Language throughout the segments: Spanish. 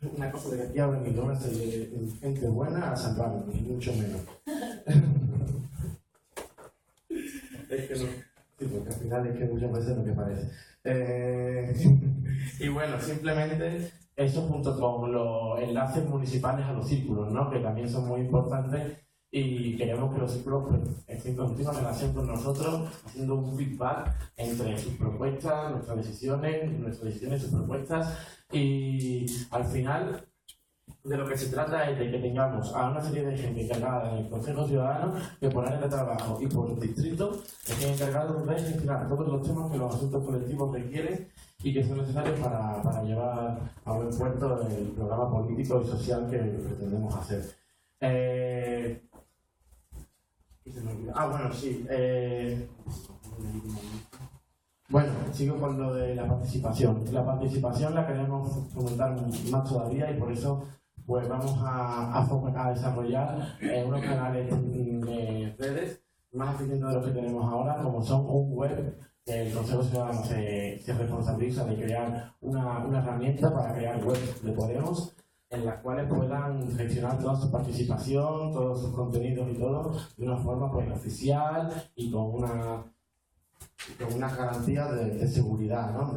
una cosa de que aquí hablan y no hace gente buena a San Pablo, ni mucho menos. Es que no. Sí, porque al final es que muchas veces lo que parece. Y bueno, simplemente eso junto con los enlaces municipales a los círculos, ¿no? Que también son muy importantes y queremos que los círculos pues, estén en continua relación con nosotros, haciendo un feedback entre sus propuestas, nuestras decisiones y sus propuestas. Y al final de lo que se trata es de que tengamos a una serie de gente encargada en el Consejo Ciudadano que por área de trabajo y por distrito estén encargados de gestionar todos los temas que los asuntos colectivos requieren y que son necesarios para llevar a buen puerto el programa político y social que pretendemos hacer. Bueno, sí. Bueno, sigo con lo de la participación. La participación la queremos fomentar más todavía y por eso pues vamos a desarrollar unos canales de redes más eficientes de los que tenemos ahora, como son un web. El Consejo Ciudadano se responsabiliza de crear una herramienta para crear webs de Podemos en las cuales puedan gestionar toda su participación, todos sus contenidos y todo de una forma pues, oficial y con unas garantías de seguridad, ¿no?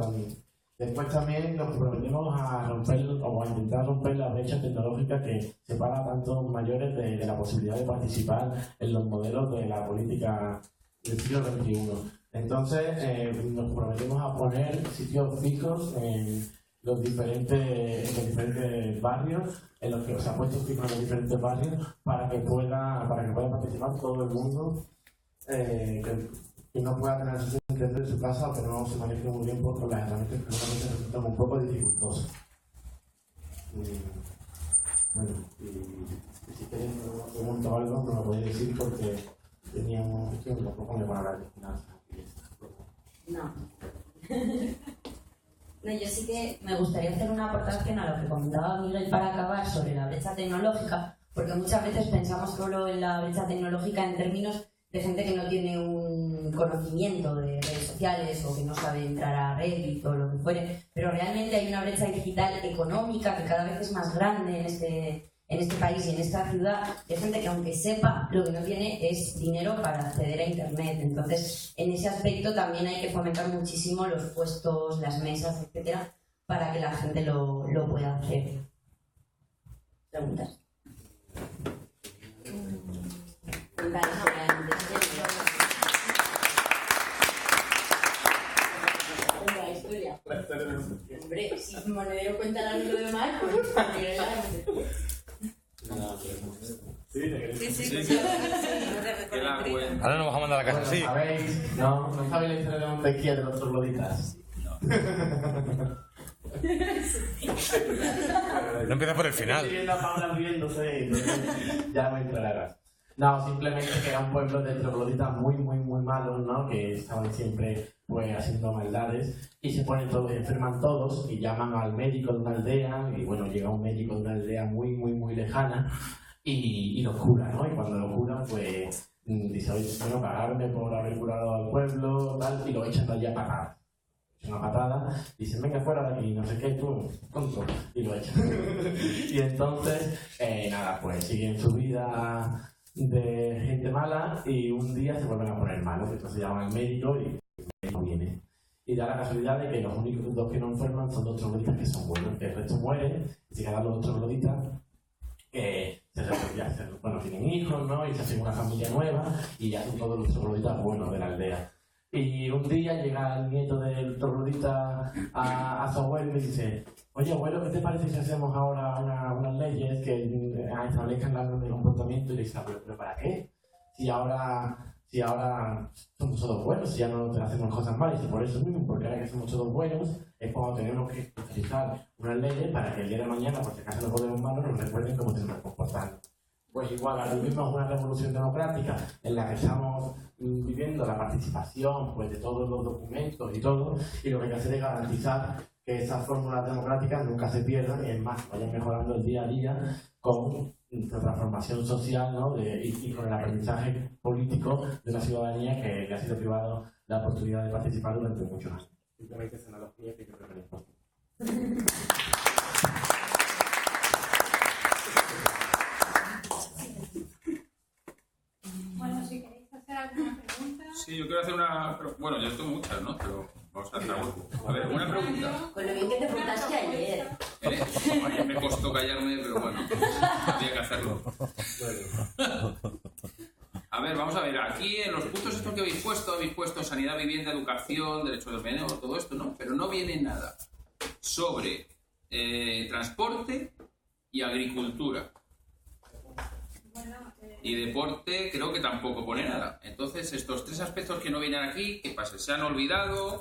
Después también nos comprometemos a romper o a intentar romper la brecha tecnológica que separa a tantos mayores de la posibilidad de participar en los modelos de la política del siglo XXI. Entonces, nos comprometemos a poner sitios fijos en los diferentes barrios, en los que se ha puesto fijos en los diferentes barrios, para que pueda participar todo el mundo que no pueda tener su dentro de su casa o que no se maneje muy bien por las herramientas que normalmente resultan un poco dificultosas. Bueno, y si queréis preguntar algo, me lo podéis decir porque teníamos un poco de para hablar de finanzas. No. No, yo sí que me gustaría hacer una aportación a lo que comentaba Miguel para acabar sobre la brecha tecnológica, porque muchas veces pensamos solo en la brecha tecnológica en términos de gente que no tiene un conocimiento de redes sociales o que no sabe entrar a Reddit o lo que fuere, pero realmente hay una brecha digital económica que cada vez es más grande en este país y en esta ciudad, de gente que aunque sepa, lo que no tiene es dinero para acceder a internet. Entonces, en ese aspecto también hay que fomentar muchísimo los puestos, las mesas, etcétera, para que la gente lo pueda hacer. ¿Preguntas? La historia. Hombre, si Monedero cuenta algo de mal, pues Sí. Ahora nos vamos a mandar a casa, sí. ¿Sabéis? No sabéis la historia de Montequía de los trogloditas. No empieza por el final. Estoy viendo a Paula riéndose, ya me entrarás. No, simplemente que era un pueblo de trogloditas muy malos, ¿no? Que estaban siempre pues haciendo maldades y se ponen todos, enferman todos y llaman al médico de una aldea y bueno, llega un médico de una aldea muy lejana y los cura, ¿no? Y cuando lo curan, pues dice, oye, bueno, pagarme por haber curado al pueblo, tal, y lo echan de allí a patada. Una patada, dicen, venga fuera de aquí, no sé qué, tú, tonto, y lo echan. Y entonces, nada, pues siguen su vida de gente mala y un día se vuelven a poner malos, entonces llaman al médico y el médico viene. Y da la casualidad de que los únicos dos que no enferman son dos trogloditas que son buenos, que el resto mueren, y se quedan los trogloditas que bueno, tienen hijos, ¿no? Y se hacen una familia nueva y ya son todos los trogloditas buenos de la aldea. Y un día llega el nieto del troglodita a su abuelo y le dice, oye abuelo, ¿qué te parece si hacemos ahora unas leyes que establezcan la norma de comportamiento? Y le dice, ¿pero para qué? Si ahora somos todos buenos, si ya no hacemos cosas malas, y por eso mismo, porque ahora que somos todos buenos, es cuando tenemos que utilizar unas leyes para que el día de mañana, por si acaso no podemos malos, nos recuerden cómo tenemos que comportarnos. Pues igual, ahora mismo es una revolución democrática en la que estamos viviendo la participación pues, de todos los documentos y todo, y lo que hay que hacer es garantizar que esas fórmulas democráticas nunca se pierdan y es más, vayan mejorando el día a día con la transformación social, ¿no? y con el aprendizaje político de una ciudadanía que ha sido privado la oportunidad de participar durante muchos años. Simplemente esa analogía que yo creo que es importante. Bueno, yo tengo muchas, ¿no? Pero vamos a hacer algo. A ver, una pregunta. Con lo bien que te portaste ayer. Ayer me costó callarme, pero bueno, había que hacerlo. A ver, vamos a ver. Aquí en los puntos estos que habéis puesto sanidad, vivienda, educación, derecho del menor, todo esto, ¿no? Pero no viene nada sobre transporte y agricultura. Y deporte creo que tampoco pone nada. Entonces, estos tres aspectos que no vienen aquí, ¿qué pasa? ¿Se han olvidado?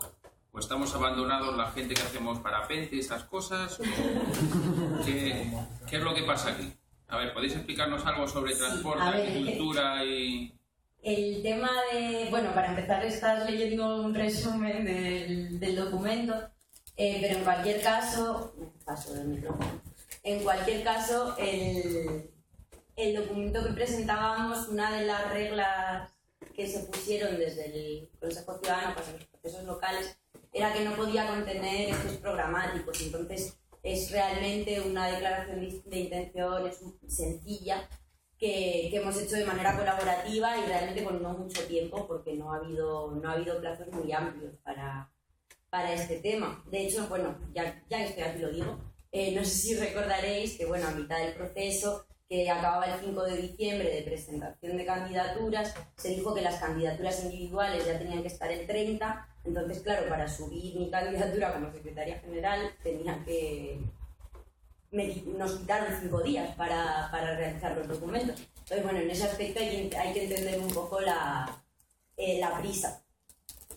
¿O estamos abandonados la gente que hacemos parapente y esas cosas? ¿Qué es lo que pasa aquí? A ver, ¿podéis explicarnos algo sobre transporte, agricultura y...? El tema de... Bueno, para empezar estás leyendo un resumen del documento, pero en cualquier caso... En cualquier caso, el documento que presentábamos, una de las reglas que se pusieron desde el Consejo Ciudadano para los procesos locales era que no podía contener hechos programáticos. Entonces, es realmente una declaración de intenciones sencilla que hemos hecho de manera colaborativa y realmente con no mucho tiempo, porque no ha habido plazos muy amplios para este tema. De hecho, bueno, ya que estoy aquí lo digo, no sé si recordaréis que, bueno, a mitad del proceso, que acababa el 5 de diciembre de presentación de candidaturas, se dijo que las candidaturas individuales ya tenían que estar el 30, entonces, claro, para subir mi candidatura como secretaria general nos quitaron 5 días para realizar los documentos. Entonces, bueno, en ese aspecto hay que entender un poco la prisa.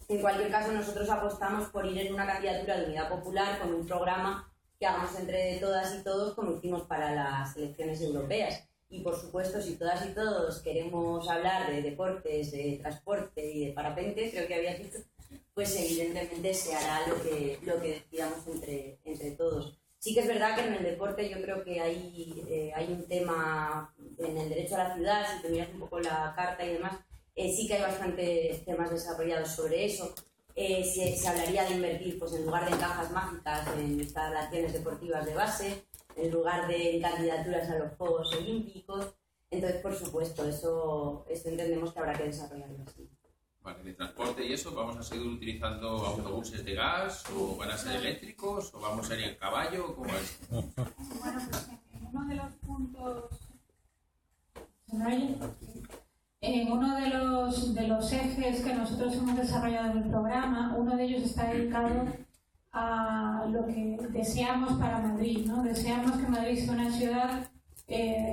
En cualquier caso, nosotros apostamos por ir en una candidatura de Unidad Popular con un programa que hagamos entre todas y todos como hicimos para las elecciones europeas. Y por supuesto, si todas y todos queremos hablar de deportes, de transporte y de parapente, creo que habías dicho, pues evidentemente se hará lo que decidamos entre todos. Sí que es verdad que en el deporte yo creo que hay un tema, en el derecho a la ciudad, si te miras un poco la carta y demás, sí que hay bastantes temas desarrollados sobre eso. Se hablaría de invertir, pues en lugar de en cajas mágicas, en instalaciones deportivas de base, en lugar de en candidaturas a los Juegos Olímpicos. Entonces, por supuesto, eso entendemos que habrá que desarrollarlo así. Vale, de transporte y eso, ¿vamos a seguir utilizando autobuses de gas o van a ser eléctricos o vamos a ir en caballo? ¿Cómo es? Bueno, pues en uno de los puntos... En uno de los ejes que nosotros hemos desarrollado en el programa, uno de ellos está dedicado a lo que deseamos para Madrid, ¿no? Deseamos que Madrid sea una ciudad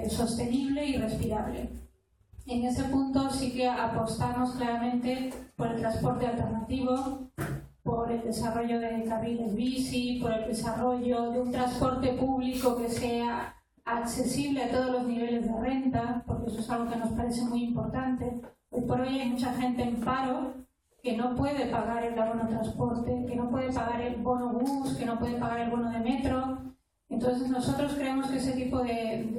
sostenible y respirable. En ese punto sí que apostamos claramente por el transporte alternativo, por el desarrollo de carriles bici, por el desarrollo de un transporte público que sea accesible a todos los niveles de renta, porque eso es algo que nos parece muy importante. Hoy por hoy hay mucha gente en paro que no puede pagar el abono transporte, que no puede pagar el bono bus, que no puede pagar el bono de metro. Entonces nosotros creemos que ese tipo de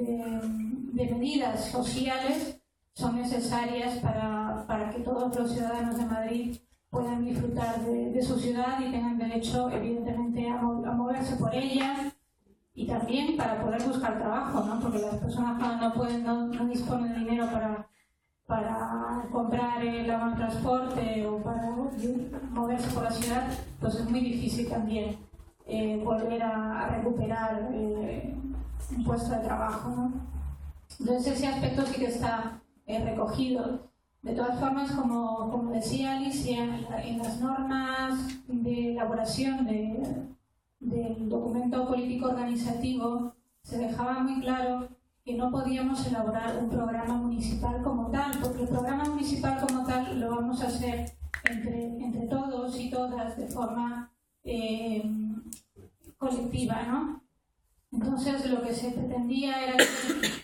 medidas sociales son necesarias para que todos los ciudadanos de Madrid puedan disfrutar de su ciudad y tengan derecho, evidentemente, a moverse por ella. Y también para poder buscar trabajo, ¿no? Porque las personas cuando no disponen de dinero para comprar el abono de transporte o para moverse por la ciudad, pues es muy difícil también volver a recuperar un puesto de trabajo, ¿no? Entonces ese aspecto sí que está recogido. De todas formas, como decía Alicia, en las normas de elaboración del documento político organizativo se dejaba muy claro que no podíamos elaborar un programa municipal como tal, porque el programa municipal como tal lo vamos a hacer entre todos y todas de forma colectiva, ¿no? Entonces lo que se pretendía era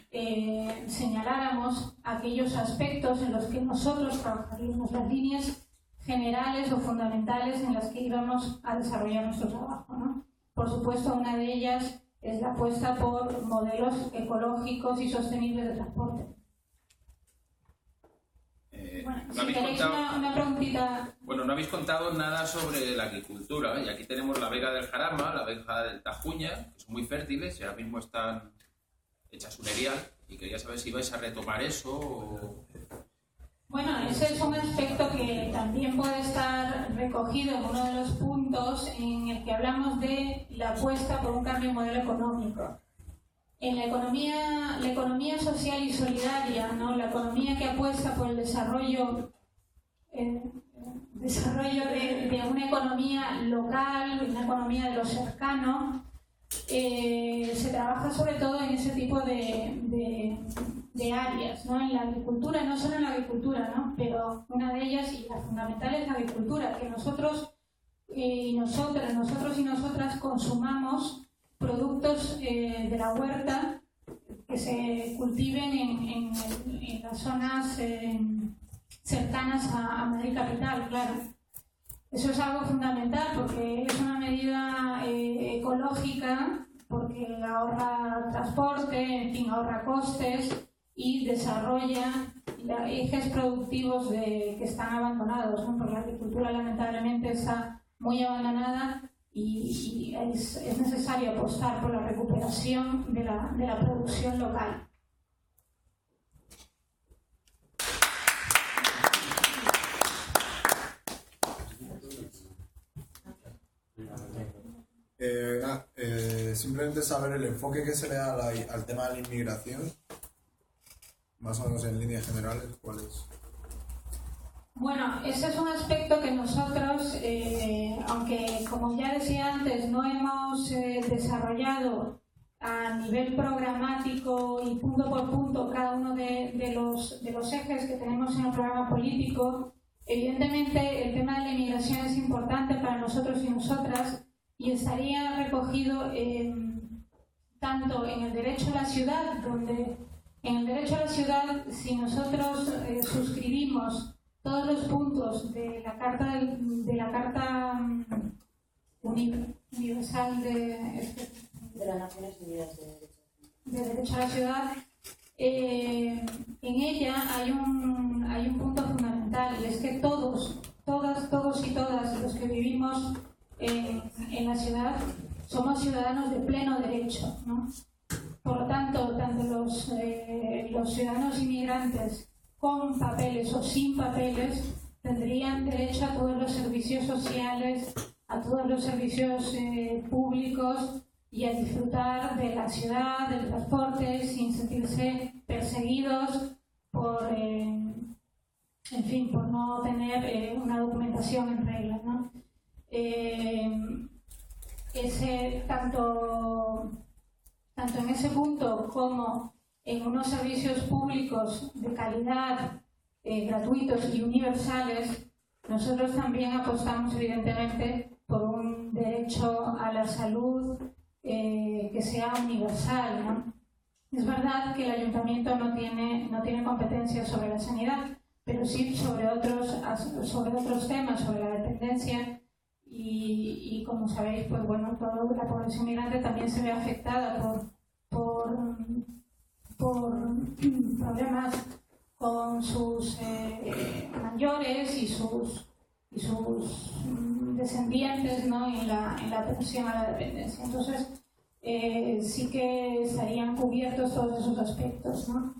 que señaláramos aquellos aspectos en los que nosotros trabajaríamos, las líneas generales o fundamentales en las que íbamos a desarrollar nuestro trabajo, ¿no? Por supuesto, una de ellas es la apuesta por modelos ecológicos y sostenibles de transporte. Bueno, si queréis una preguntita... Bueno, no habéis contado nada sobre la agricultura, ¿eh? Y aquí tenemos la vega del Jarama, la vega del Tajuña, que son muy fértiles y ahora mismo están hechas un erial, y quería saber si vais a retomar eso o... Bueno, ese es un aspecto que también puede estar recogido en uno de los puntos en el que hablamos de la apuesta por un cambio de modelo económico. En la economía social y solidaria, ¿no? La economía que apuesta por el desarrollo de una economía local, una economía de lo cercano, se trabaja sobre todo en ese tipo de áreas, ¿no? En la agricultura, no solo en la agricultura, ¿no? Pero una de ellas, y la fundamental, es la agricultura, que nosotros y nosotras consumamos productos de la huerta que se cultiven en las zonas cercanas a Madrid capital, claro. Eso es algo fundamental porque es una medida ecológica, porque ahorra transporte, en fin, ahorra costes y desarrolla ejes productivos que están abandonados, ¿no? Porque la agricultura lamentablemente está muy abandonada y es necesario apostar por la recuperación de la producción local. Simplemente saber el enfoque que se le da al tema de la inmigración, más o menos en líneas generales, ¿cuál es? Bueno, ese es un aspecto que nosotros, aunque como ya decía antes, no hemos desarrollado a nivel programático y punto por punto cada uno de los ejes que tenemos en el programa político, evidentemente el tema de la inmigración es importante para nosotros y nosotras y estaría recogido tanto en el derecho a la ciudad, donde en el derecho a la ciudad, si nosotros suscribimos todos los puntos de la Carta Universal de las Naciones Unidas de Derecho a la Ciudad, en ella hay un punto fundamental, y es que todos y todas los que vivimos en la ciudad somos ciudadanos de pleno derecho, ¿no? Por lo tanto los ciudadanos inmigrantes con papeles o sin papeles tendrían derecho a todos los servicios sociales, a todos los servicios públicos y a disfrutar de la ciudad, del transporte, sin sentirse perseguidos por no tener una documentación en regla, ¿no? Tanto en ese punto como en unos servicios públicos de calidad, gratuitos y universales, nosotros también apostamos evidentemente por un derecho a la salud que sea universal, ¿no? Es verdad que el ayuntamiento no tiene competencia sobre la sanidad, pero sí sobre otros temas, sobre la dependencia y como sabéis, pues bueno, toda la población migrante también se ve afectada por problemas con sus mayores y sus descendientes, ¿no? en la atención a la dependencia. Entonces, sí que estarían cubiertos todos esos aspectos, ¿no?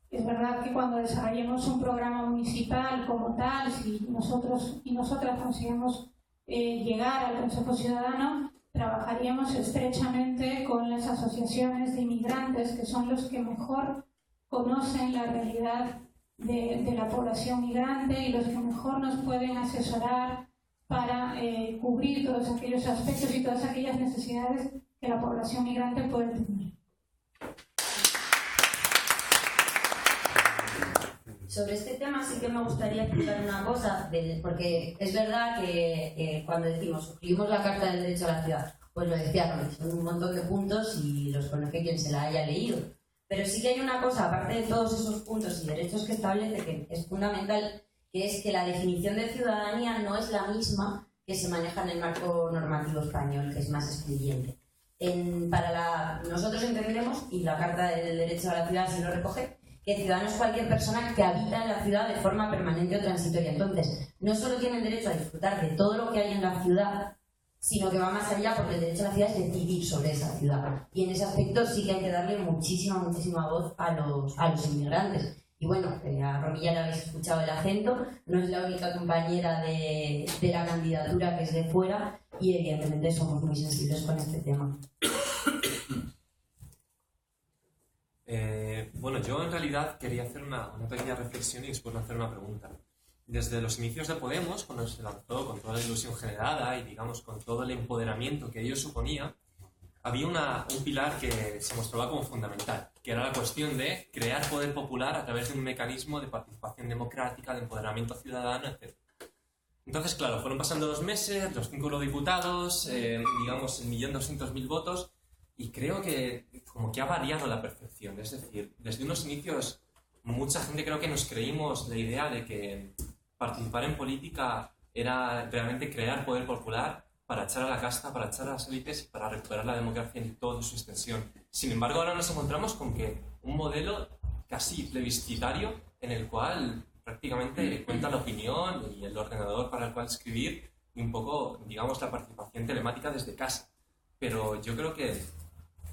Es verdad que cuando desarrollemos un programa municipal como tal, si nosotros y nosotras conseguimos llegar al Consejo Ciudadano, trabajaríamos estrechamente con las asociaciones de inmigrantes, que son los que mejor conocen la realidad de la población migrante y los que mejor nos pueden asesorar para cubrir todos aquellos aspectos y todas aquellas necesidades que la población migrante puede tener. Sobre este tema sí que me gustaría explicar una cosa, porque es verdad que cuando decimos suscribimos la Carta del Derecho a la Ciudad, pues lo decía, son un montón de puntos y los conoce quien se la haya leído. Pero sí que hay una cosa, aparte de todos esos puntos y derechos que establece, que es fundamental, que es que la definición de ciudadanía no es la misma que se maneja en el marco normativo español, que es más excluyente. Nosotros entendemos, y la Carta del Derecho a la Ciudad sí lo recoge, que ciudadano es cualquier persona que habita en la ciudad de forma permanente o transitoria. Entonces, no solo tienen derecho a disfrutar de todo lo que hay en la ciudad, sino que va más allá, porque el derecho a la ciudad es decidir sobre esa ciudad. Y en ese aspecto sí que hay que darle muchísima voz a los inmigrantes. Y bueno, a Romy ya le habéis escuchado el acento, no es la única compañera de la candidatura que es de fuera y evidentemente somos muy sensibles con este tema. Bueno, yo en realidad quería hacer una pequeña reflexión y después hacer una pregunta. Desde los inicios de Podemos, cuando se lanzó con toda la ilusión generada y digamos con todo el empoderamiento que ello suponía, había un pilar que se mostraba como fundamental, que era la cuestión de crear poder popular a través de un mecanismo de participación democrática, de empoderamiento ciudadano, etc. Entonces, claro, fueron pasando 2 meses, los 5 eurodiputados, digamos 1.200.000 votos, y creo que como que ha variado la percepción. Es decir, desde unos inicios, mucha gente creo que nos creímos la idea de que participar en política era realmente crear poder popular para echar a la casta, para echar a las élites y para recuperar la democracia en toda su extensión. Sin embargo, ahora nos encontramos con que un modelo casi plebiscitario en el cual prácticamente cuenta la opinión y el ordenador para el cual escribir y un poco, digamos, la participación telemática desde casa. Pero yo creo que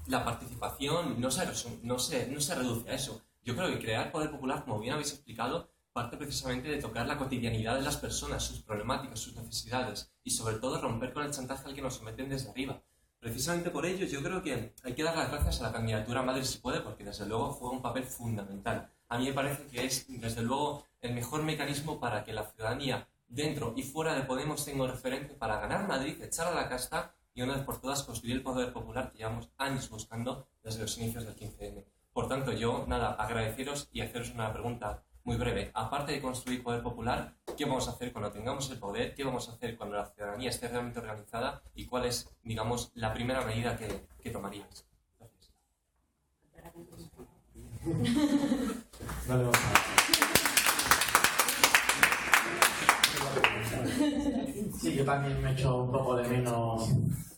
la participación no se reduce a eso. Yo creo que crear poder popular, como bien habéis explicado, parte precisamente de tocar la cotidianidad de las personas, sus problemáticas, sus necesidades y sobre todo romper con el chantaje al que nos someten desde arriba. Precisamente por ello yo creo que hay que dar las gracias a la candidatura Madre si puede, porque desde luego juega un papel fundamental. A mí me parece que es desde luego el mejor mecanismo para que la ciudadanía dentro y fuera de Podemos tenga un referente para ganar Madrid, echar a la casta y una vez por todas construir el poder popular que llevamos años buscando desde los inicios del 15M. Por tanto, yo, agradeceros y haceros una pregunta muy breve. Aparte de construir poder popular, ¿qué vamos a hacer cuando tengamos el poder? ¿Qué vamos a hacer cuando la ciudadanía esté realmente organizada? ¿Y cuál es, digamos, la primera medida que tomaríais? Gracias. Vale, vamos a ver. Sí, yo también me echo un poco de menos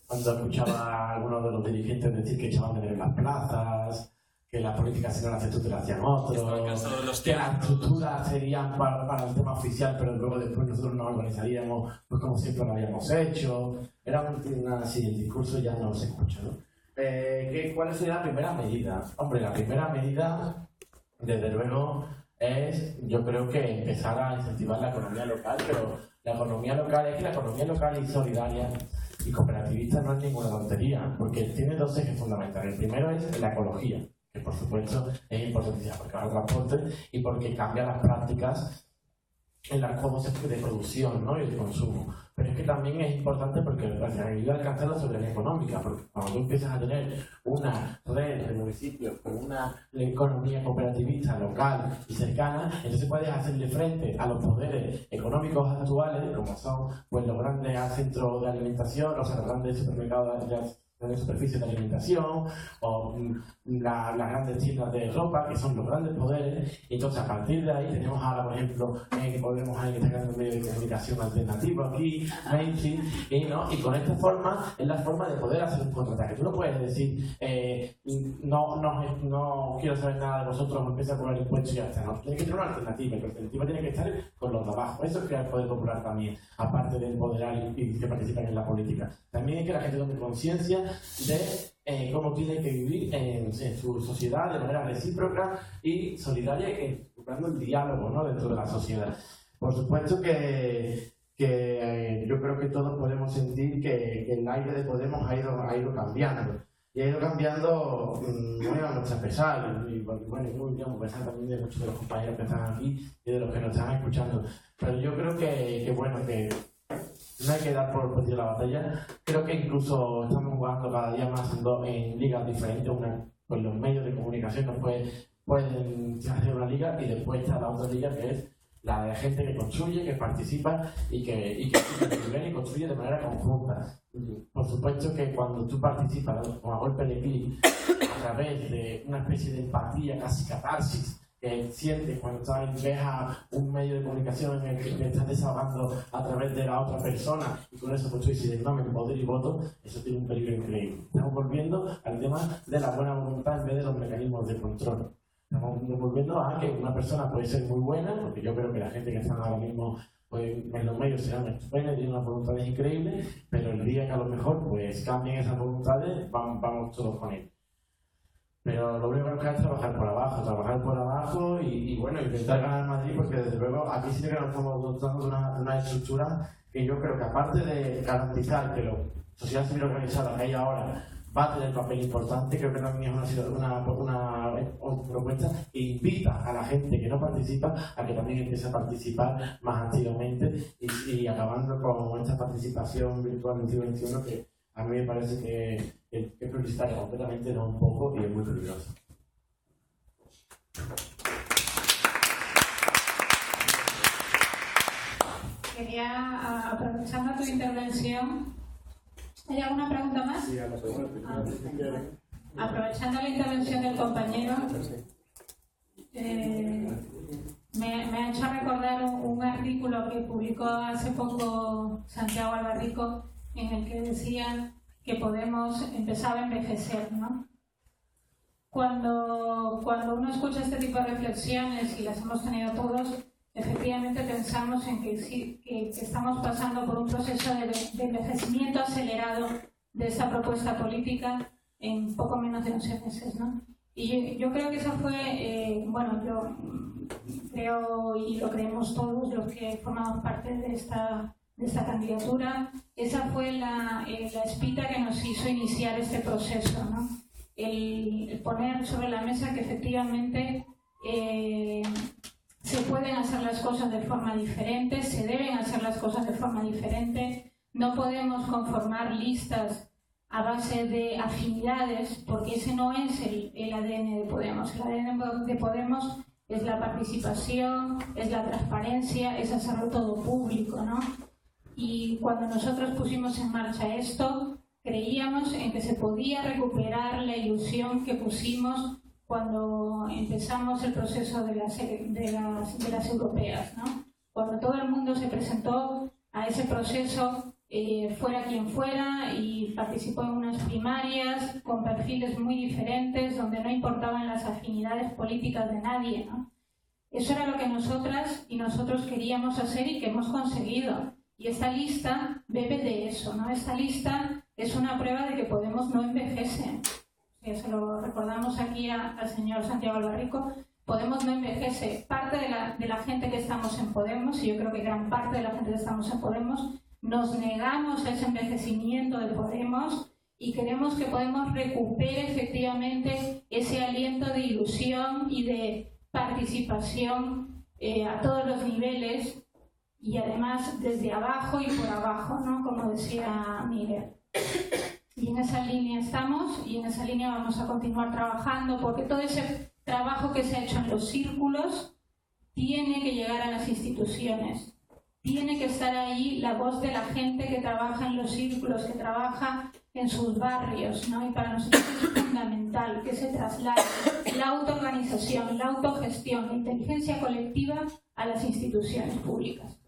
cuando escuchaba a algunos de los dirigentes decir que echaban de ver en las plazas, que la política si no la haces tú te la hacían otros, que las estructuras serían para el tema oficial, pero luego después nosotros nos organizaríamos pues como siempre lo habíamos hecho. Era así, el discurso ya no se escucha, ¿no? ¿Cuál sería la primera medida? Hombre, la primera medida, desde luego, es, yo creo que empezar a incentivar la economía local, pero la economía local es que la economía local y solidaria y cooperativista no es ninguna tontería, porque tiene 2 ejes fundamentales. El primero es la ecología, que por supuesto es importantísima porque va al transporte y porque cambia las prácticas en las cómo se de producción, ¿no? Y de consumo. Pero es que también es importante porque ayuda a alcanzar la soberanía económica, porque cuando tú empiezas a tener una red de municipios con una economía cooperativista local y cercana, entonces puedes hacerle frente a los poderes económicos actuales, como son pues los grandes centros de alimentación, los grandes supermercados de superficie de alimentación o las grandes tiendas de ropa, que son los grandes poderes. Y entonces a partir de ahí tenemos ahora, por ejemplo, que podemos ahí sacar un medio de comunicación alternativo aquí, mainstream, y con esta forma es la forma de poder hacer un contraataque. Tú no puedes decir no quiero saber nada de vosotros, empieza a cobrar impuestos y ya está. No, tiene que tener una alternativa, y la alternativa tiene que estar con los de abajo. Eso es crear poder popular también, aparte de empoderar y que participen en la política. También es que la gente tome conciencia de cómo tiene que vivir en su sociedad de manera recíproca y solidaria, buscando el diálogo, ¿no?, dentro de la sociedad. Por supuesto que yo creo que todos podemos sentir que el aire de Podemos ha ido cambiando. Y ha ido cambiando muy a nuestra pesar, y bueno, digamos, pesar también de muchos de los compañeros que están aquí y de los que nos están escuchando. Pero yo creo que no hay que dar por perdida la batalla. Creo que incluso estamos jugando cada día más en ligas diferentes. Pues los medios de comunicación nos pueden hacer una liga y después está la otra liga que es la de gente que construye, que participa y que construye de manera conjunta. Por supuesto que cuando tú participas con a golpe de clic a través de una especie de empatía, casi catarsis, que sientes cuando ves a un medio de comunicación en el que te estás desahogando a través de la otra persona y con eso pues tú dices nombre, poder y voto, eso tiene un peligro increíble. Estamos volviendo al tema de la buena voluntad en vez de los mecanismos de control. Estamos volviendo a que una persona puede ser muy buena, porque yo creo que la gente que está ahora mismo pues, en los medios serán estupendas, tienen unas voluntades increíbles, pero el día que a lo mejor pues cambien esas voluntades, vamos todos con él. Pero lo único que nos queda es trabajar por abajo y bueno, intentar ganar Madrid, porque desde luego aquí sí que nos estamos dotando de una estructura que yo creo que, aparte de garantizar que la sociedad civil organizada que hay ahora va a tener un papel importante, creo que también es una propuesta que invita a la gente que no participa a que también empiece a participar más activamente y acabando con esta participación virtual del siglo XXI que a mí me parece que es publicitaria completamente, no un poco, y es muy peligrosa. Quería, aprovechando tu intervención, ¿hay alguna pregunta más? Sí, a la segunda. Aprovechando la intervención del compañero, me ha hecho recordar un artículo que publicó hace poco Santiago Albarrico, en el que decía que Podemos empezaba a envejecer, ¿no? Cuando uno escucha este tipo de reflexiones, y las hemos tenido todos, efectivamente pensamos en que estamos pasando por un proceso de envejecimiento acelerado de esta propuesta política en poco menos de 11 meses, ¿no? Y yo creo que eso fue, yo creo, y lo creemos todos los que formamos parte de esta candidatura, esa fue la espita que nos hizo iniciar este proceso, ¿no? El poner sobre la mesa que efectivamente se pueden hacer las cosas de forma diferente, se deben hacer las cosas de forma diferente, no podemos conformar listas a base de afinidades, porque ese no es el ADN de Podemos. El ADN de Podemos es la participación, es la transparencia, es hacerlo todo público, ¿no? Y cuando nosotros pusimos en marcha esto, creíamos en que se podía recuperar la ilusión que pusimos cuando empezamos el proceso de las europeas, ¿no? Cuando todo el mundo se presentó a ese proceso, fuera quien fuera, y participó en unas primarias con perfiles muy diferentes, donde no importaban las afinidades políticas de nadie, ¿no? Eso era lo que nosotras y nosotros queríamos hacer y que hemos conseguido. Y esta lista bebe de eso, ¿no? Esta lista es una prueba de que Podemos no envejece. Se lo recordamos aquí al señor Santiago Albarrico. Podemos no envejece. Parte de la gente que estamos en Podemos, y yo creo que gran parte de la gente que estamos en Podemos, nos negamos a ese envejecimiento de Podemos y queremos que Podemos recupere efectivamente ese aliento de ilusión y de participación a todos los niveles, y además desde abajo y por abajo, ¿no? Como decía Miguel. Y en esa línea estamos, y en esa línea vamos a continuar trabajando, porque todo ese trabajo que se ha hecho en los círculos tiene que llegar a las instituciones. Tiene que estar ahí la voz de la gente que trabaja en los círculos, que trabaja en sus barrios, ¿no? Y para nosotros es fundamental que se traslade la autoorganización, la autogestión, la inteligencia colectiva a las instituciones públicas.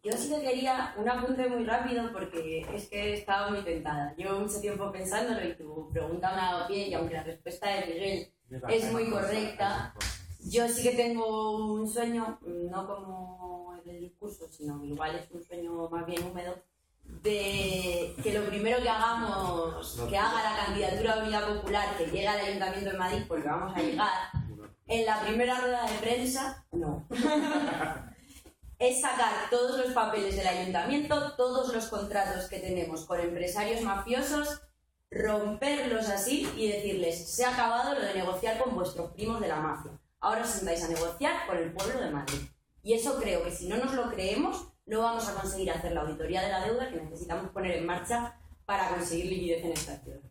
Yo sí que quería un apunte muy rápido, porque es que estaba muy tentada. Llevo mucho tiempo pensándolo y tu pregunta me ha dado pie, y aunque la respuesta de Miguel es muy correcta, yo sí que tengo un sueño, no como el del discurso, sino igual es un sueño más bien húmedo, de que lo primero que hagamos, que haga la candidatura de Unidad Popular, que llegue al Ayuntamiento de Madrid, porque vamos a llegar, en la primera rueda de prensa, no. Es sacar todos los papeles del ayuntamiento, todos los contratos que tenemos con empresarios mafiosos, romperlos así y decirles: se ha acabado lo de negociar con vuestros primos de la mafia. Ahora os sentáis a negociar con el pueblo de Madrid. Y eso creo que si no nos lo creemos, no vamos a conseguir hacer la auditoría de la deuda que necesitamos poner en marcha para conseguir liquidez en esta ciudad.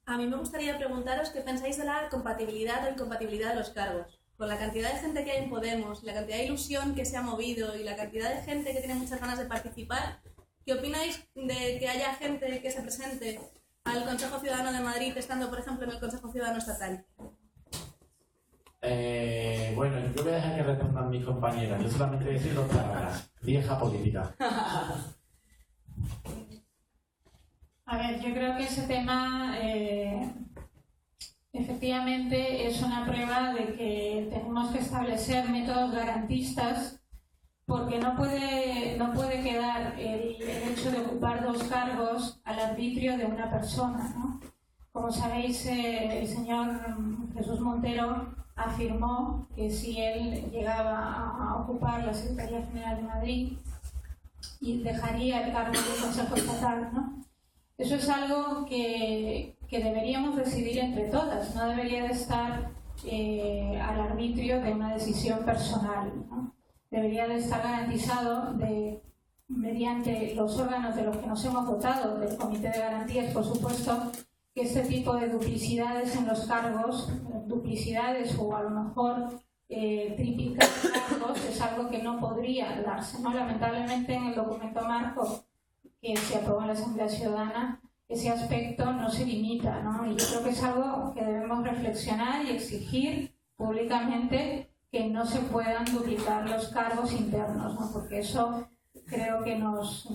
A mí me gustaría preguntaros qué pensáis de la compatibilidad o incompatibilidad de los cargos. Con la cantidad de gente que hay en Podemos, la cantidad de ilusión que se ha movido y la cantidad de gente que tiene muchas ganas de participar, ¿qué opináis de que haya gente que se presente al Consejo Ciudadano de Madrid estando, por ejemplo, en el Consejo Ciudadano Estatal? Bueno, yo voy a dejar que respondan mis compañeras. Yo solamente voy a decir dos palabras: vieja política. A ver, yo creo que ese tema efectivamente es una prueba de que tenemos que establecer métodos garantistas, porque no puede quedar el hecho de ocupar 2 cargos al arbitrio de una persona, ¿no? Como sabéis, el señor Jesús Montero afirmó que si él llegaba a ocupar la Secretaría General de Madrid, y dejaría el cargo del Consejo Estatal, ¿no? Eso es algo que deberíamos decidir entre todas, no debería de estar al arbitrio de una decisión personal, ¿no? Debería de estar garantizado mediante los órganos de los que nos hemos dotado, del Comité de Garantías, por supuesto, que este tipo de duplicidades en los cargos, duplicidades o a lo mejor triplicar cargos, es algo que no podría darse, ¿no? Lamentablemente en el documento marco que se aprobó en la Asamblea Ciudadana, ese aspecto no se limita, ¿no? Y yo creo que es algo que debemos reflexionar y exigir públicamente, que no se puedan duplicar los cargos internos, ¿no? Porque eso creo que nos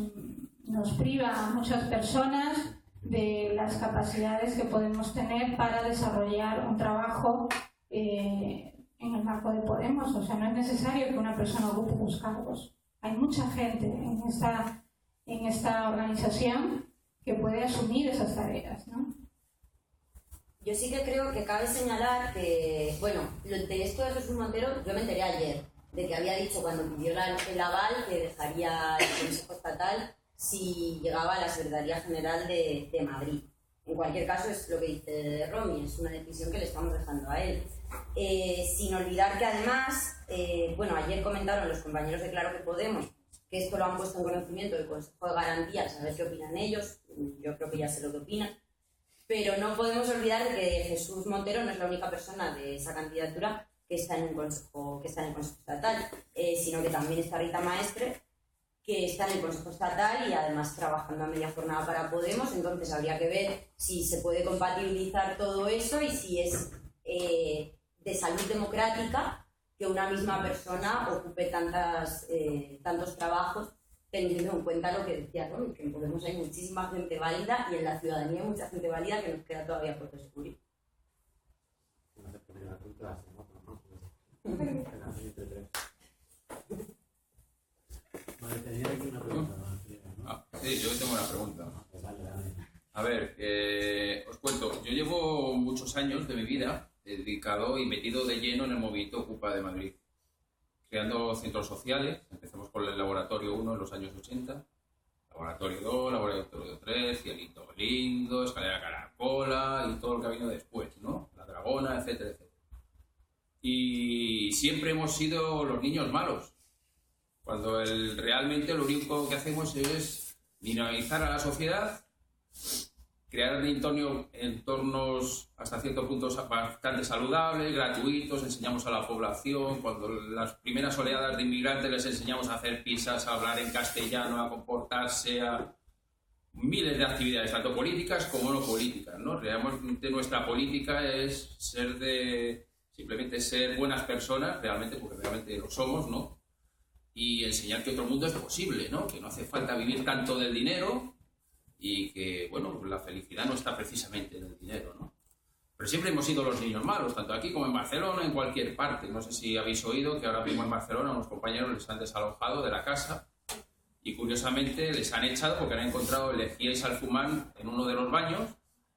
priva a muchas personas de las capacidades que podemos tener para desarrollar un trabajo en el marco de Podemos. O sea, no es necesario que una persona ocupe 2 cargos. Hay mucha gente en esta organización que puede asumir esas tareas, ¿no? Yo sí que creo que cabe señalar que, bueno, de esto de Jesús Montero yo me enteré ayer, de que había dicho cuando pidió el aval que dejaría el Consejo Estatal si llegaba a la Secretaría General de Madrid. En cualquier caso, es lo que dice Romy, es una decisión que le estamos dejando a él. Sin olvidar que además, bueno, ayer comentaron los compañeros de Claro que Podemos que esto lo han puesto en conocimiento del Consejo de Garantías, a ver qué opinan ellos. Yo creo que ya sé lo que opinan. Pero no podemos olvidar de que Jesús Montero no es la única persona de esa candidatura que está en el Consejo Estatal, sino que también está Rita Maestre, que está en el Consejo Estatal y además trabajando a media jornada para Podemos. Entonces habría que ver si se puede compatibilizar todo eso y si es de salud democrática que una misma persona ocupe tantos trabajos, teniendo en cuenta lo que decía Tony, que en Podemos hay muchísima gente válida y en la ciudadanía hay mucha gente válida que nos queda todavía por descubrir. Sí, yo tengo una pregunta. A ver, os cuento, yo llevo muchos años de mi vida dedicado y metido de lleno en el movimiento Ocupa de Madrid, creando centros sociales. Empezamos con el Laboratorio 1 en los años 80, Laboratorio 2, Laboratorio 3, Cielito Lindo, Escalera Caracola y todo lo que ha venido después, ¿no? La Dragona, etcétera, etcétera. Y siempre hemos sido los niños malos, cuando realmente lo único que hacemos es dinamizar a la sociedad, crear entornos hasta cierto punto bastante saludables, gratuitos, enseñamos a la población, cuando las primeras oleadas de inmigrantes les enseñamos a hacer pizzas, a hablar en castellano, a comportarse, a miles de actividades, tanto políticas como no políticas, ¿no? Realmente nuestra política es simplemente ser buenas personas, realmente, porque realmente lo somos, ¿no? Y enseñar que otro mundo es posible, ¿no? Que no hace falta vivir tanto del dinero y que, bueno, la felicidad no está precisamente en el dinero, ¿no? Pero siempre hemos sido los niños malos, tanto aquí como en Barcelona, en cualquier parte. No sé si habéis oído que ahora mismo en Barcelona unos compañeros les han desalojado de la casa y curiosamente les han echado porque han encontrado lejía y salfumán en uno de los baños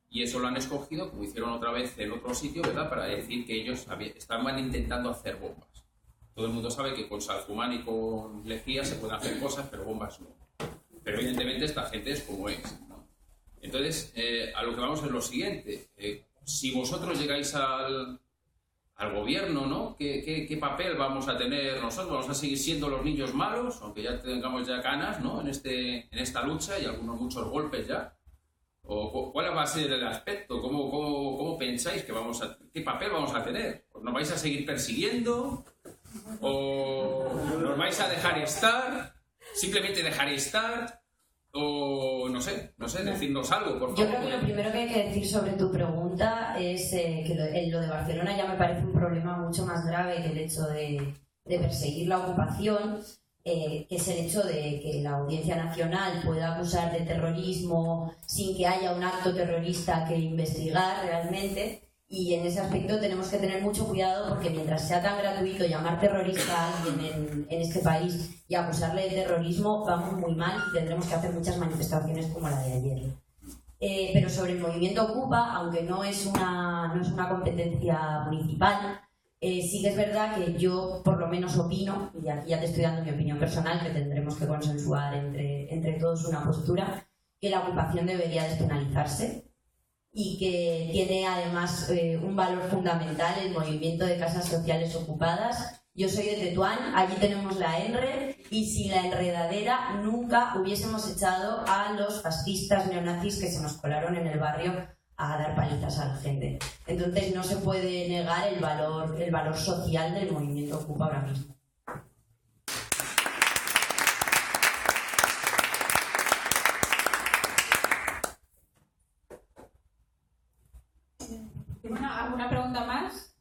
y eso lo han escogido, como hicieron otra vez en otro sitio, ¿verdad?, para decir que ellos estaban intentando hacer bombas. Todo el mundo sabe que con salfumán y con lejía se pueden hacer cosas, pero bombas no. Pero evidentemente esta gente es como es, ¿no? Entonces, a lo que vamos es lo siguiente. Si vosotros llegáis al gobierno, ¿no? ¿Qué papel vamos a tener nosotros? ¿Vamos a seguir siendo los niños malos? Aunque ya tengamos ya canas, ¿no? En esta lucha y muchos golpes ya. ¿O cuál va a ser el aspecto? ¿Cómo pensáis qué papel vamos a tener? ¿Nos vais a seguir persiguiendo? ¿O nos vais a dejar estar? ¿Simplemente dejar estar? O no sé, decirnos algo, por favor. Yo creo que lo primero que hay que decir sobre tu pregunta es que lo de Barcelona ya me parece un problema mucho más grave que el hecho de perseguir la ocupación, que es el hecho de que la Audiencia Nacional pueda acusar de terrorismo sin que haya un acto terrorista que investigar realmente. Y en ese aspecto tenemos que tener mucho cuidado porque mientras sea tan gratuito llamar terrorista a alguien en este país y acusarle de terrorismo, vamos muy mal y tendremos que hacer muchas manifestaciones como la de ayer. Pero sobre el movimiento Ocupa, aunque no es una competencia municipal, sí que es verdad que yo por lo menos opino, y aquí ya te estoy dando mi opinión personal, que tendremos que consensuar entre todos una postura, que la ocupación debería despenalizarse y que tiene además un valor fundamental el movimiento de casas sociales ocupadas. Yo soy de Tetuán, allí tenemos la ENRE y sin la enredadera nunca hubiésemos echado a los fascistas neonazis que se nos colaron en el barrio a dar palizas a la gente. Entonces no se puede negar el valor social del movimiento Ocupa ahora mismo. Bueno, ¿alguna pregunta más?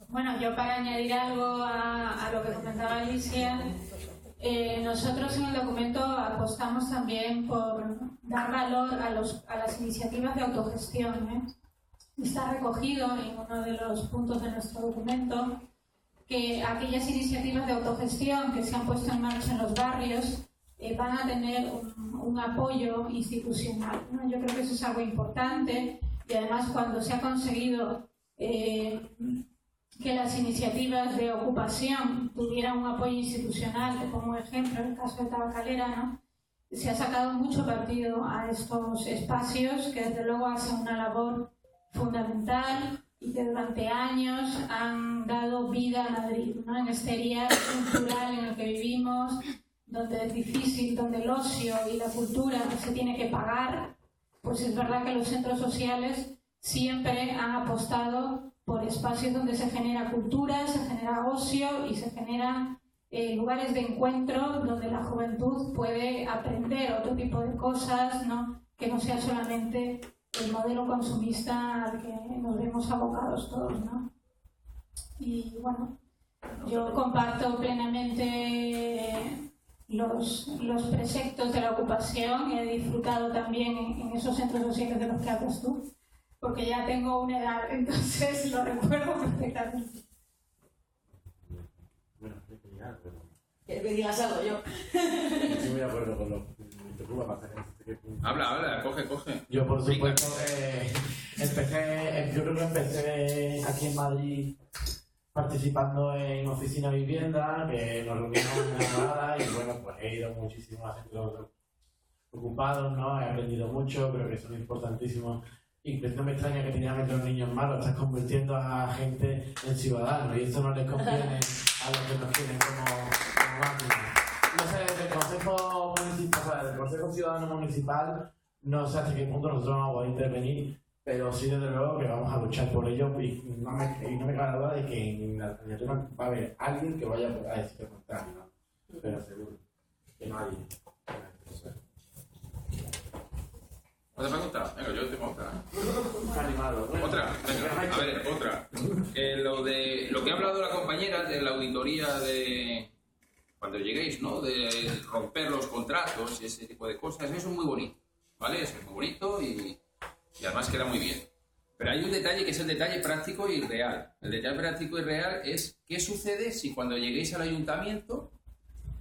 Bueno, yo para añadir algo a lo que comentaba Alicia, nosotros en el documento apostamos también por dar valor a las iniciativas de autogestión. Está recogido en uno de los puntos de nuestro documento que aquellas iniciativas de autogestión que se han puesto en marcha en los barrios van a tener un apoyo institucional, ¿no? Yo creo que eso es algo importante y además cuando se ha conseguido que las iniciativas de ocupación tuvieran un apoyo institucional, te pongo un ejemplo, en el caso de Tabacalera, ¿no? Se ha sacado mucho partido a estos espacios que desde luego hacen una labor fundamental y que durante años han dado vida a Madrid, ¿no? En este área cultural en el que vivimos, donde es difícil, donde el ocio y la cultura se tiene que pagar, pues es verdad que los centros sociales siempre han apostado por espacios donde se genera cultura, se genera ocio y se generan lugares de encuentro donde la juventud puede aprender otro tipo de cosas, ¿no? Que no sea solamente el modelo consumista al que nos vemos abocados todos, ¿no? Y bueno, yo comparto plenamente los preceptos de la ocupación. He disfrutado también en esos centros sociales de los que hablas tú, porque ya tengo una edad, entonces lo recuerdo perfectamente. ¿Quieres que digas algo yo? Estoy muy de acuerdo con lo que te pudo pasar. Habla, coge. Yo, por supuesto, yo creo que empecé aquí en Madrid participando en Oficina Vivienda, que nos reunimos en Granada y bueno, pues he ido muchísimo a centros ocupados, ¿no? He aprendido mucho, creo que son importantísimos. Y no me extraña que tenían a meter los niños malos, estás convirtiendo a gente en ciudadanos y esto no les conviene a los que nos quieren como máquinas. No sé, desde el Consejo Municipal, o sea, del Consejo Ciudadano Municipal, no sé hasta qué punto nosotros vamos a poder intervenir, pero sí desde luego que vamos a luchar por ello y no me cabe la duda de que en la candidatura va a haber alguien que vaya a decir lo contrario, ¿no? Pero seguro que nadie. ¿Otra pregunta? Venga, yo tengo otra. Animado. Bueno, Otra, venga, a ver, otra. Lo que ha hablado la compañera de la auditoría de cuando lleguéis, ¿no? De romper los contratos y ese tipo de cosas, eso es muy bonito, ¿vale? Eso es muy bonito y además queda muy bien. Pero hay un detalle que es el detalle práctico y real. El detalle práctico y real es qué sucede si cuando lleguéis al ayuntamiento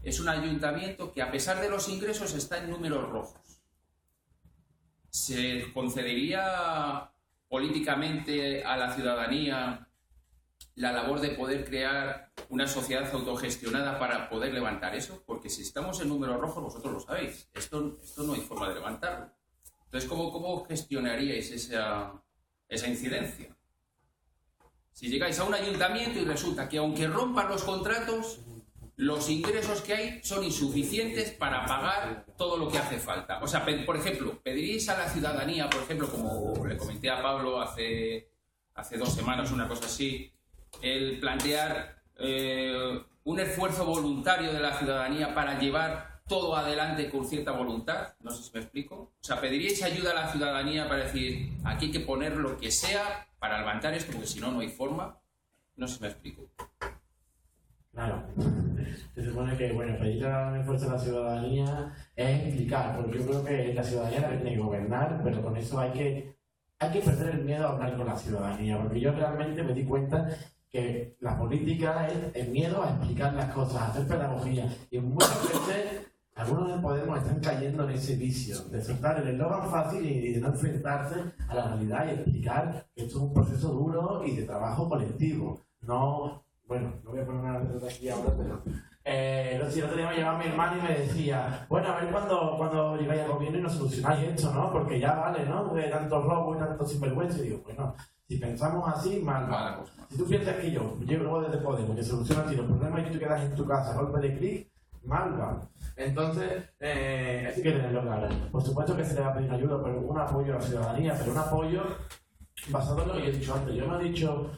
es un ayuntamiento que a pesar de los ingresos está en números rojos. ¿Se concedería políticamente a la ciudadanía la labor de poder crear una sociedad autogestionada para poder levantar eso? Porque si estamos en números rojos, vosotros lo sabéis, esto no hay forma de levantarlo. Entonces, ¿cómo gestionaríais esa incidencia? Si llegáis a un ayuntamiento y resulta que aunque rompan los contratos, los ingresos que hay son insuficientes para pagar todo lo que hace falta. O sea, por ejemplo, pediríais a la ciudadanía, por ejemplo, como le comenté a Pablo hace 2 semanas, una cosa así, el plantear un esfuerzo voluntario de la ciudadanía para llevar todo adelante con cierta voluntad. No sé si me explico. O sea, pediríais ayuda a la ciudadanía para decir, aquí hay que poner lo que sea para levantar esto, porque si no, no hay forma. No sé si me explico. Claro, se supone que, bueno, pedir un esfuerzo a la ciudadanía es implicar, porque yo creo que la ciudadanía la tiene que gobernar, pero con eso hay que hay que perder el miedo a hablar con la ciudadanía, porque yo realmente me di cuenta que la política es el miedo a explicar las cosas, a hacer pedagogía, y muchas veces algunos de Podemos están cayendo en ese vicio de soltar el eslogan fácil y de no enfrentarse a la realidad y explicar que esto es un proceso duro y de trabajo colectivo. No, bueno, no voy a poner una de aquí ahora, pero el otro día me llamaba mi hermano y me decía, bueno, a ver cuando llegáis al gobierno y nos solucionáis esto, ¿no? Porque ya vale, ¿no? De tantos robos y tantos sinvergüenza. Y digo, bueno, si pensamos así, mal vamos. Si tú piensas que yo llego desde Podemos, que soluciona a ti los problemas y tú te quedas en tu casa, golpe de clic, mal va. Entonces, hay que tenerlo claro. Por supuesto que se le va a pedir ayuda, pero un apoyo a la ciudadanía, pero un apoyo basado en lo que yo he dicho antes. Yo no he dicho,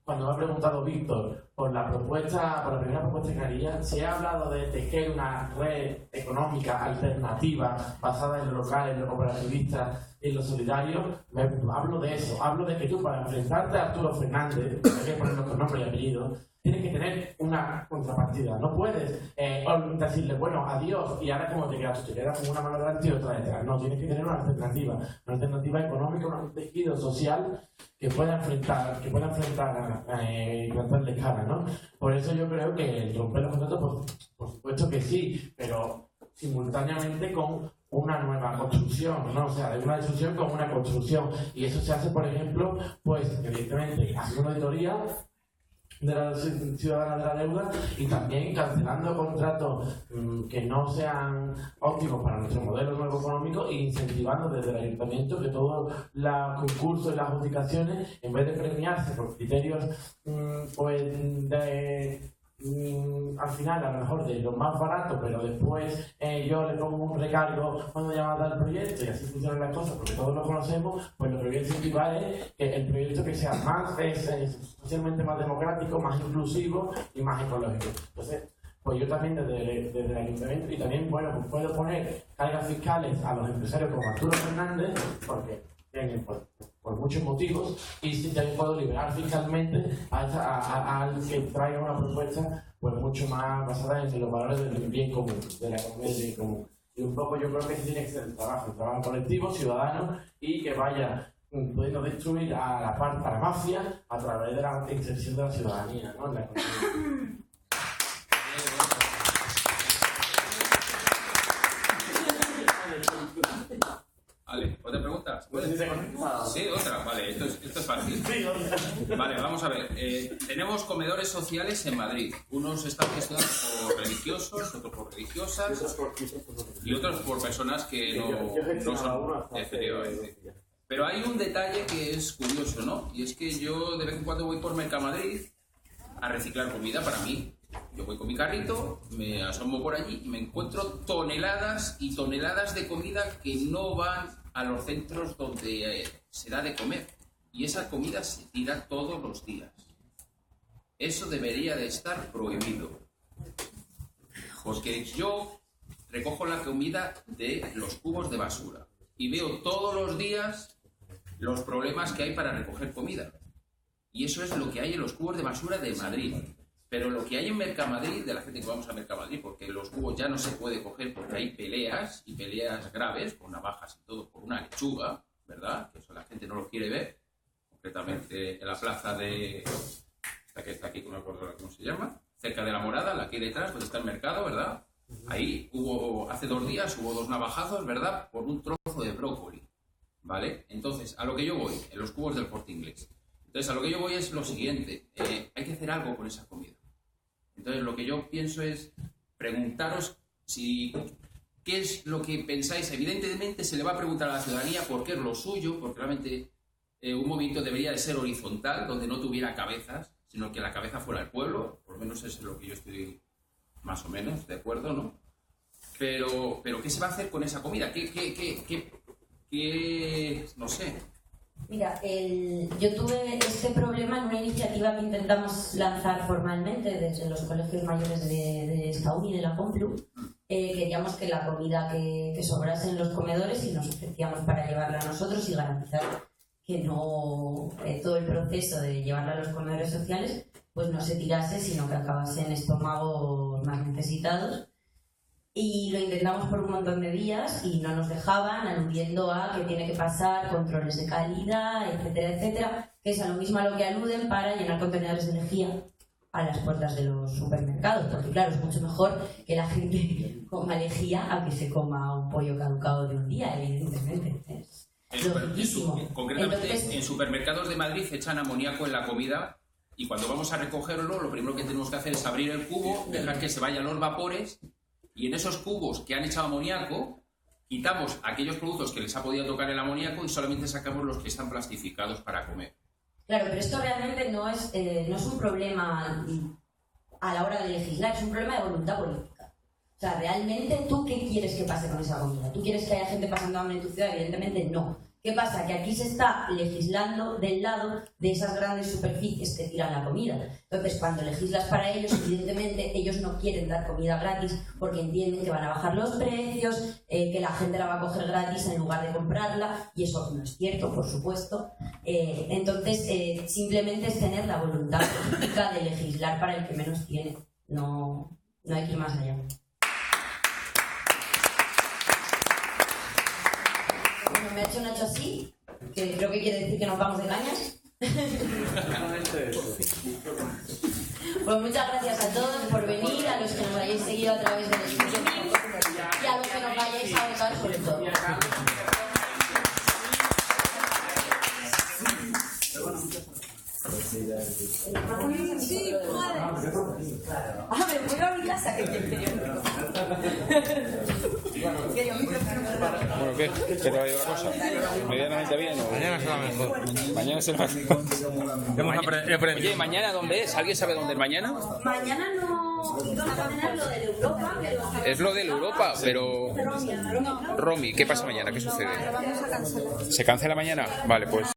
cuando me ha preguntado Víctor por la primera propuesta que haría, si he hablado de tejer una red económica alternativa basada en lo local, en lo cooperativista y en lo solidario, hablo de eso. Hablo de que tú, para enfrentarte a Arturo Fernández, hay que ponerlo con nombre y apellido, tienes que tener una contrapartida. No puedes decirle, bueno, adiós, y ahora como te quedas, te quedas con una mano delante y otra detrás. No, tienes que tener una alternativa económica, un tejido social que pueda enfrentar y plantarle cara, ¿no? Por eso yo creo que romper los contratos, por supuesto que sí, pero simultáneamente con una nueva construcción, ¿no? O sea, de una destrucción con una construcción. Y eso se hace, por ejemplo, pues, evidentemente, haciendo una auditoría de la ciudadana de la deuda y también cancelando contratos que no sean óptimos para nuestro modelo nuevo económico e incentivando desde el ayuntamiento que todos los concursos y las adjudicaciones, en vez de premiarse por criterios pues de al final a lo mejor de lo más barato, pero después yo le pongo un recargo cuando llama a dar el proyecto y así funcionan las cosas porque todos lo conocemos, pues lo que voy a incentivar es que el proyecto que sea más socialmente más democrático, más inclusivo y más ecológico. Entonces, pues yo también desde el ayuntamiento y también, bueno, pues puedo poner cargas fiscales a los empresarios como Arturo Fernández, porque tienen por muchos motivos, y sí, también puedo liberar fiscalmente al que traiga una propuesta pues mucho más basada en los valores del bien común, de la economía del bien común. Y un poco yo creo que tiene que ser el trabajo colectivo, ciudadano, y que vaya pudiendo destruir a la mafia a través de la inserción de la ciudadanía, ¿no? En la economía. Vale, ¿otra pregunta? Sí, otra, vale, esto es fácil. Vale, vamos a ver. Tenemos comedores sociales en Madrid. Unos están gestionados por religiosos, otros por religiosas y otros por personas que no son efectivamente. Pero hay un detalle que es curioso, ¿no? Y es que yo de vez en cuando voy por Mercamadrid a reciclar comida para mí. Yo voy con mi carrito, me asomo por allí y me encuentro toneladas y toneladas de comida que no van a los centros donde se da de comer. Y esa comida se tira todos los días. Eso debería de estar prohibido. Porque yo recojo la comida de los cubos de basura y veo todos los días los problemas que hay para recoger comida. Y eso es lo que hay en los cubos de basura de Madrid. Pero lo que hay en Mercamadrid, de la gente que vamos a Mercamadrid, porque los cubos ya no se puede coger porque hay peleas, y peleas graves, con navajas y todo, por una lechuga, ¿verdad? Que eso la gente no lo quiere ver, concretamente en la plaza de... esta que está aquí, no me acuerdo cómo se llama, cerca de la Morada, la que hay detrás, donde está el mercado, ¿verdad? Ahí hace 2 días hubo 2 navajazos, ¿verdad? Por un trozo de brócoli, ¿vale? Entonces, a lo que yo voy, en los cubos del Corte Inglés. Entonces, a lo que yo voy es lo siguiente, hay que hacer algo con esa comida. Entonces, lo que yo pienso es preguntaros qué es lo que pensáis. Evidentemente, se le va a preguntar a la ciudadanía por qué es lo suyo, porque realmente un movimiento debería de ser horizontal, donde no tuviera cabezas, sino que la cabeza fuera el pueblo. Por lo menos eso es lo que yo estoy más o menos de acuerdo, ¿no? Pero ¿qué se va a hacer con esa comida? ¿Qué no sé? Mira, yo tuve este problema en una iniciativa que intentamos lanzar formalmente desde los colegios mayores de esta uni, de la Complu. Queríamos que la comida que sobrase en los comedores y nos ofrecíamos para llevarla a nosotros y garantizar que no todo el proceso de llevarla a los comedores sociales pues no se tirase, sino que acabase en estómagos más necesitados. Y lo intentamos por un montón de días y no nos dejaban, aludiendo a que tiene que pasar controles de calidad, etcétera, etcétera, que es a lo mismo a lo que aluden para llenar contenedores de lejía a las puertas de los supermercados, porque claro, es mucho mejor que la gente coma lejía a que se coma un pollo caducado de un día, evidentemente. Es logiquísimo. Concretamente, Entonces, en supermercados de Madrid echan amoníaco en la comida y cuando vamos a recogerlo, lo primero que tenemos que hacer es abrir el cubo, dejar que se vayan los vapores y en esos cubos que han echado amoníaco, quitamos aquellos productos que les ha podido tocar el amoníaco y solamente sacamos los que están plastificados para comer. Claro, pero esto realmente no es un problema a la hora de legislar, es un problema de voluntad política. O sea, realmente, ¿tú qué quieres que pase con esa comida? ¿Tú quieres que haya gente pasando hambre en tu ciudad? Evidentemente no. ¿Qué pasa? Que aquí se está legislando del lado de esas grandes superficies que tiran la comida. Entonces, cuando legislas para ellos, evidentemente, ellos no quieren dar comida gratis porque entienden que van a bajar los precios, que la gente la va a coger gratis en lugar de comprarla, y eso no es cierto, por supuesto. Entonces, simplemente es tener la voluntad política de legislar para el que menos tiene. No hay que ir más allá. Bueno, me ha hecho Nacho así, que creo que quiere decir que nos vamos de cañas. Pues muchas gracias a todos por venir, a los que nos hayáis seguido a través de los sitios y a los que nos vayáis a votar sobre todo. Sí, madre. Me voy a mi casa que quería un Bueno, ¿qué te va a llevar la cosa? ¿Medianamente bien? ¿O? Mañana será mejor. Mañana será mejor. Oye, ¿mañana dónde es? ¿Alguien sabe dónde es mañana? Mañana no iban a tener lo de Europa, pero... Es lo de Europa, pero... Romy, ¿qué pasa mañana? ¿Qué sucede? Vamos a cancelar. ¿Se cancela mañana? Vale, pues...